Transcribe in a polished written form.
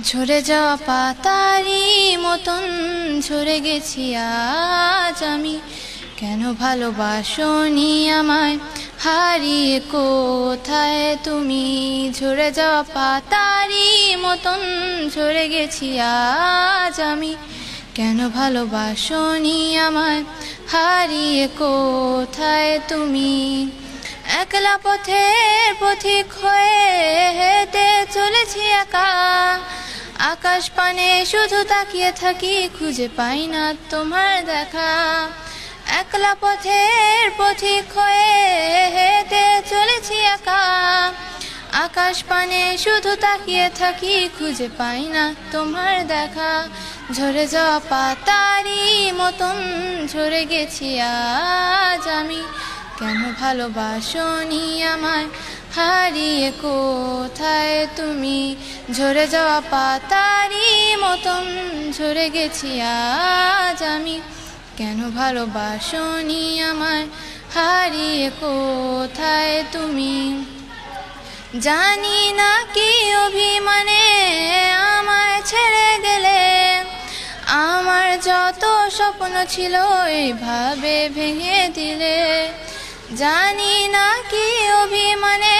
ঝরে যাওয়া পাতারই মতন ঝরে গেছি আজ আমি। কেন ভালোবাসোনি আমায়, হারিয়ে কোথায় তুমি? ঝরে যাওয়া পাতারই মতন ঝরে গেছি আজ আমি। কেন ভালোবাসোনি আমায়, হারিয়ে কোথায় তুমি? একলা পথের পথিক হয়ে হেঁটে চলেছি একা, আকাশ পানে শুধু তাকিয়ে থাকি, খুঁজে পাই না তোমার দেখা। একলা পথের পথিক হয়ে হেঁটে চলেছি একা, আকাশ পানে শুধু তাকিয়ে থাকি, খুঁজে পাই না তোমার দেখা। ঝরে যাওয়া পাতারই মতন ঝরে গেছি আজ আমি। কেন ভালোবাসোনি আমায়, হারিয়ে কোথায় তুমি? ঝরে যাওয়া পাতারই মতন ঝরে গেছি আজ আমি। কেন ভালোবাসোনি আমায়, হারিয়ে কোথায় তুমি? জানি না কি অভিমানে আমায় ছেড়ে গেলে, আমার যত স্বপ্ন ছিল এইভাবে ভেঙে দিলে। জানি না কি অভিমানে